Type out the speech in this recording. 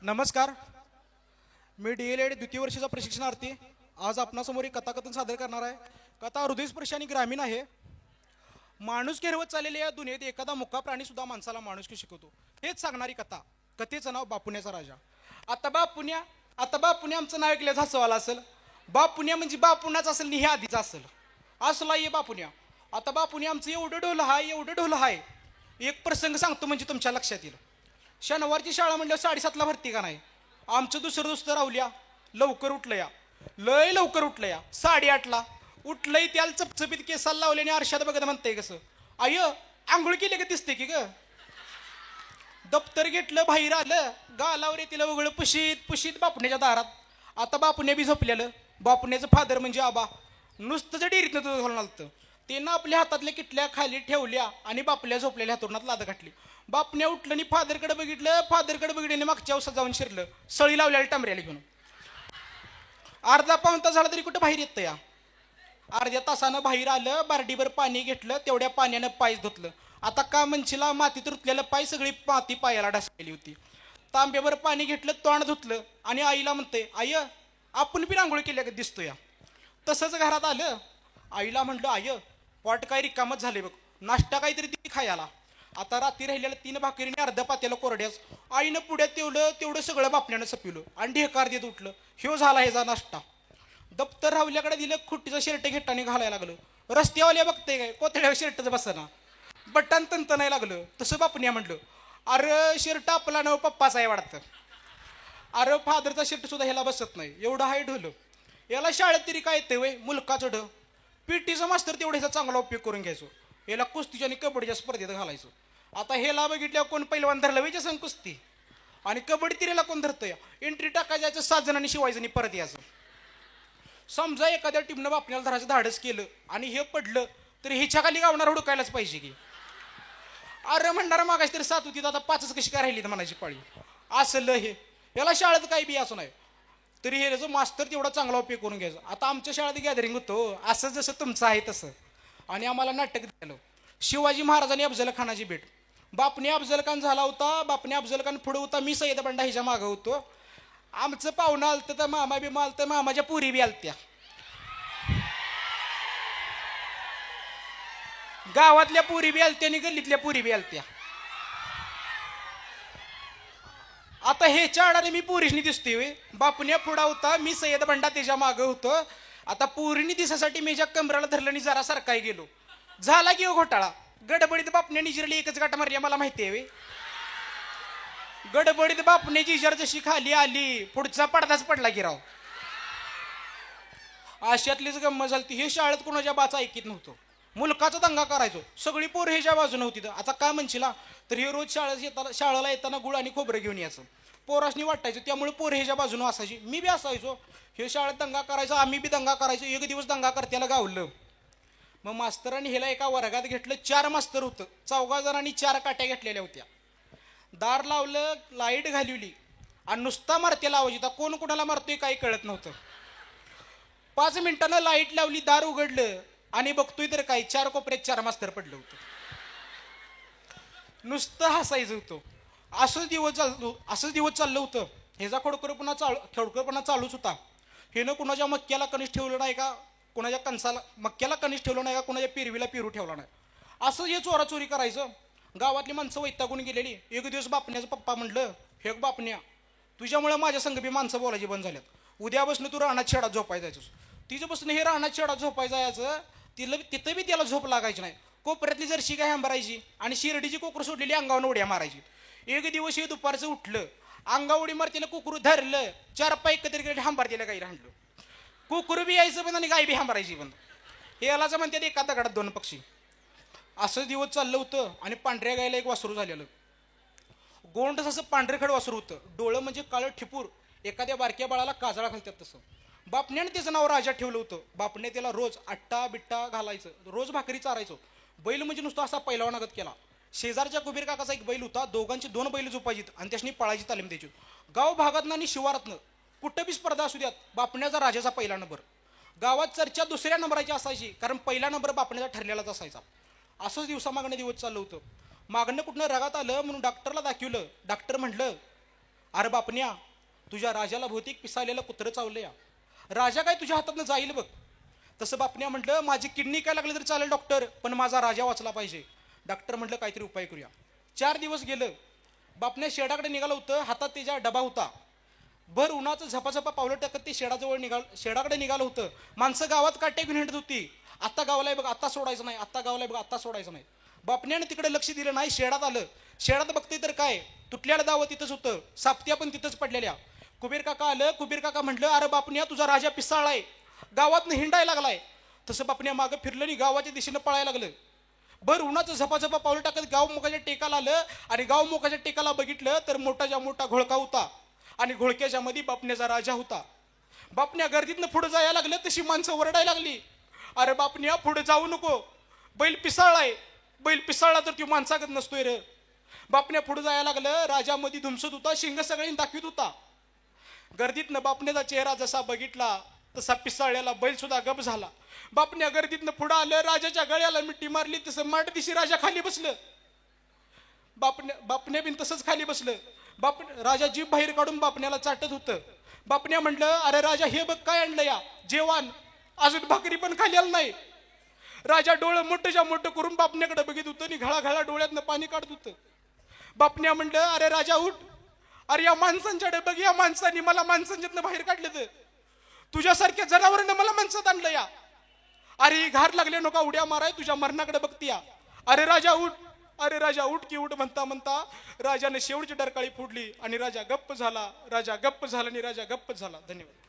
नमस्कार. मी DLED द्वितीय वर्षाचा प्रशिक्षणार्थी आज आपणासमोर एक कथाकथन सादर करणार आहे. कथा हृदयस्पर्शी आणि ग्रामीण आहे. माणूस घेरवत चाललेल्या या दुनियेत एखादा मुका प्राणी सुद्धा माणसाला माणुसकी शिकवतो. हेच सांगणारी कथा. कथेचं नाव बापुण्याचा राजा. आता बापुण्या आमचं नाव ऐकल्याच हसवाला असेल. बापुण्या म्हणजे बापुण्याच असेल आणि हे आधीच असेल. असला ये बापुण्या. आता बापुण्या आमचं एवढं ढोल हाय. एक प्रसंग सांगतो म्हणजे तुमच्या लक्षात येईल. शनिवारची शाळा म्हणलं 7:30ला भरती का नाही. आमचं दुसरं दुसरं राहुल्या लवकर उठलं या. लय लवकर उठलं या. 8:30ला उठलंय. त्याला चपचपीत केसाला लावले आणि आरशात बघत म्हणतंय कसं आय आंघोळ केली का दिसते की ग. दप्तर घेतलं बाहेर आलं. गालावर येतील उघड पुशीत बापुण्याच्या दारात. आता बापुण्या बी झोपलेलं. बापुण्याचं फादर म्हणजे आबा नुसतं डेअरीतनं दूध घालून आलतं. त्यानं आपल्या हातातल्या किटल्या खाली ठेवल्या आणि बापल्या झोपलेल्या हातोरणात लाद घातली. बापण्या उठलं आणि फादरकडे बघितलं मागच्या उसात जाऊन शिरलं. सळी लावलेल्या टांबऱ्याला घेऊन. अर्धा पाऊण तास झाला तरी कुठं बाहेर येतं या. अर्ध्या तासानं बाहेर आलं. बार्डीभर पाणी घेतलं. तेवढ्या पाण्यानं पाय धुतलं. आता का म्हणशीला मातीत रुतलेलं पाय सगळी माती पायाला ढासलेली होती. तांब्याभर पाणी घेतलं. तोंड धुतलं आणि आईला म्हणतंय आय आपण बी आंघोळ केल्या का दिसतो या. तसंच घरात आलं. आईला म्हणलं आय पोट काय रिकामच झाले बघ. नाश्ता काहीतरी ती खायला. आता रात्री राहिलेल्या 3 भाकरीने अर्ध्या पात्याला कोरड्यास. आईनं पुढ्यात तेवढं सगळं बापण्यानं सपिवलं आणि ढेकार देत उठलं. ह्यो झाला ह्याचा नाश्ता. दप्तर राहुल्याकडे दिलं. खुट्टीचं शर्ट घेटाने घालायला लागलं. रस्त्यावाल्या बघते काय कोथळ्यावर शर्टचं बसना. बटन तंत नाही लागलं. तसं बापण्या म्हणलं अरे शर्ट आपला नव पप्पाचा आहे वाटतं. अरे फादरचा शर्ट सुद्धा ह्याला बसत नाही. एवढं हाय ढोलं. याला शाळेत तरी काय येते वय मुलकाचं ढ. पीटीचा मास्तर तेवढा ह्याचा चांगला उपयोग करून घ्यायचो. याला कुस्तीच्या आणि कबड्डीच्या स्पर्धेत घालायचो. आता हेला बघितल्या कोण पहिलवान धरलं वयच्या संग कुस्ती आणि कबड्डी तिरेला कोण धरतोय. एंट्री टाकायचं जायचं 7 जणांनी शिवायचं आणि परत यायचं. समजा एखाद्या टीमनं बापण्याला धरायचं धाडस केलं आणि हे पडलं तर ह्याच्या खाली गावणार हुडकायलाच पाहिजे की. अरे म्हणणार मागायची तरी 7 होती आता 5च कशी काय राहिली म्हणायची पाळी. असलं हे याला शाळेत काही बी असं नाही तरी हे त्याचं मास्तर तेवढा चांगला उपयोग करून घ्यायचा. आता आमच्या शाळेत गॅदरिंग होतो असं जसं तुमचं आहे तसं. आणि आम्हाला नाटक दिलं. शिवाजी महाराज आणि अफजल खानाची भेट. बापने अफजल खान झाला होता. बापने अफजल खान पुढे होता. मी सय्यद बंडा ह्याच्या मागं होतो. आमचं पाहुणं आलतं तर मामा बी मालतं. मामाच्या पुरी बी आलत्या. गावातल्या पुरी बी आलत्या आणि गल्लीतल्या पुरी बी आलत्या. आता हे चाडाने मी पुरीशनी दिसतोय. बापण्या पुढा होता. मी सय्यद बंडा त्याच्या मागं होतो. आता पुरीनी दिसासाठी मी ज्या कमराला धरलं आणि जरा सरकाय गेलो. झाला की घोटाळा. गडबडीत बापण्या निजिरली. एकच गाठ मारली मला माहिती आहे. गडबडीत बापण्याची इजार जशी खाली आली पुढचा पडदाच पडला की राव. अशातलीच गंमत झाली. हे शाळेत कोणाच्या बाचा ऐकीत नव्हतं. मुलकाचा दंगा करायचो. सगळी पोर ह्याच्या बाजून होती. आता काय म्हणशीला तर हे रोज शाळेला येताना गुळ आणि खोबरं घेऊन यायचं. पोरासनी वाटायचं त्यामुळे पोर ह्याच्या बाजून असायची. मी बी असायचो. हे शाळेत दंगा करायचा. आम्ही बी दंगा करायचो. एक दिवस दंगा करत्याला गावलं. मग मास्तरांनी ह्याला एका वर्गात घेतलं. 4 मास्तर होतं. 4 जणांनी 4 काट्या घेतलेल्या होत्या. दार लावलं. लाईट घालवली आणि नुसता मारत्या लावायची. तर कोण कोणाला मारतोय काही कळत नव्हतं. 5 मिनिटानं लाईट लावली. दार उघडलं आणि बघतोय तर काही 4 कोपऱ्यात 4 मास्तर पडलं होतं. नुसतं हसायचं होतं. असंच दिवस चाललं होतं. ह्याचा खोडकरपणा चालूच होता. हेनं कुणाच्या मक्क्याला कनिष्ठ ठेवलं नाही का कुणाच्या कणसाला मक्क्याला कनिष्ठ ठेवलं नाही का कुणाच्या पेरवीला पेरू ठेवला नाही. असं हे चोराचोरी करायचं. गावातली माणसं वैतागून गेलेली. एक दिवस बापण्याचं पप्पा म्हणलं हे बापण्या तुझ्यामुळे माझ्या संग बी माणसं बोलायची बंद झाल्यात. उद्यापासून तू रानात शेडात झोपाय जायचंस. तिच्यापासून हे रानात शेडात झोपाय जायचं. तिथं बी त्याला झोप लागायची नाही. कोपऱ्यातली जर्शी काय हंबरायची आणि शिर्डीची कोकरू सोडलेली अंगावर उड्या मारायची. एक दिवस हे दुपारचं उठलं. अंगा उडी मारतीला कुकरू धरलं. 4 पाय एकत्रित हंबारतीला गाई राहिलं. कुकरू बी यायचं बंद आणि गाय बी हंबरायची बंद. हे यालाच म्हणतात एका दगडात 2 पक्षी. असं दिवस चाललं होतं आणि पांढऱ्या गायला एक वासरू झालेलं. गोंड असं पांढरेखड वासरू होतं. डोळं म्हणजे काळं ठिपूर. एखाद्या बारक्या बाळाला काजळा घालतात तसं. बापण्याने त्याचं नाव राजा ठेवलं होतं. बापणे त्याला रोज आट्टा बिट्टा घालायचं. रोज भाकरी चारायचो. बैल म्हणजे नुसता असा पैलवानागत केला. शेजारच्या कुबीर काकाचा एक बैल होता. दोघांची 2 बैल झोपायची आणि त्यासनी पळायची तालीम द्यायची. गाव भागातनं आणि शिवारातनं कुठं बी स्पर्धा असू द्यात बापण्याचा राजाचा पहिला नंबर. गावात चर्चा 2ऱ्या नंबराची असायची कारण पहिला नंबर बापण्याचा ठरलेलाच असायचा. असंच दिवसामागणं दिवस चाललं होतं. मागणं कुठनं रगात आलं म्हणून डॉक्टरला दाखवलं. डॉक्टर म्हटलं अरे बापन्या, तुझ्या राजाला भौतिक पिसाळलेलं कुत्रं चावलं या, राजा काय तुझ्या हातातनं जाईल बघ. तसं बापन्या म्हटलं, माझी किडनी काय लागली तरी चालेल डॉक्टर, पण माझा राजा वाचला पाहिजे. डॉक्टर म्हटलं काहीतरी उपाय करूया. 4 दिवस गेलं. बापण्या शेडाकडे निघालं होतं, हातात त्याच्या डबा होता. भर उन्हाचं झपाझपा पावलं टाकत ते शेडाकडे निघालं होतं. माणसं गावात काट्या घेऊन हिंडत होती. आता गावाला बघ, आता सोडायचं नाही, आता गावाला बघ, आता सोडायचं नाही. बापण्याने तिकडे लक्ष दिलं नाही. शेडात आलं. शेडात बघते तर काय, तुटल्याला दावं तिथंच होतं, सापत्या पण तिथंच पडलेल्या. कुबेर काका आलं. कुबेर काका म्हटलं, अरे बापण्या, तुझा राजा पिसाळलाय, गावातनं हिंडायला लागलाय. तसं बापण्या मागं फिरलं आणि गावाच्या दिशेनं पळायला लागलं. भर उन्हाचं झपाझपा पावलं टाकत गाव मोकाच्या टेकाला आलं. आणि गाव मोकाच्या टेकाला बघितलं तर मोठाच्या मोठा घोळका होता आणि घोळक्याच्या मध्ये बापण्याचा राजा होता. बापण्या गर्दीतनं पुढे जायला लागलं. तशी माणसं ओरडायला लागली, अरे बापण्या, पुढे जाऊ नको, बैल पिसाळलाय, बैल पिसाळला तर ती माणसागत नसतोय रे. बापण्या पुढे जायला लागलं. राजा मध्ये धुमसत होता, शिंग सगळ्यांनी दाखवित होता. गर्दीतनं बापण्याचा चेहरा जसा बघितला तसा पिसाळलेला बैल सुद्धा गप झाला. बापण्या गर्दीतनं पुढे आलं. राजाच्या गळ्याला मिठी मारली. तसं माटदिशी राजा खाली बसलं. बापण्या बिन तसंच खाली बसलं. राजा जीभ बाहेर काढून बापण्याला चाटत होतं. बापण्या म्हटलं, अरे राजा, हे बघ काय आणलं या, जेवण, अजून भाकरी पण खाली आलं नाही. राजा डोळं मोठंच्या मोठं करून बापण्याकडे बघित होतं आणि घळाघळा डोळ्यातनं पाणी काढत होतं. बापण्या म्हटलं, अरे राजा उठ, अरे या माणसांच्याकडे बघ, या माणसांनी मला माणसांच्यातनं बाहेर काढलं, तर तुझ्यासारख्या जनावरांना मला माणसात आणलं या. अरे घार लागले नका उड्या माराय, तुझ्या मरणाकडे बघती या. अरे राजा उठ, अरे राजा उठ की उठ म्हणता म्हणता राजाने शेवटची डरकाळी फोडली आणि राजा गप्प झाला. राजा गप्प झाला आणि राजा गप्प झाला. धन्यवाद.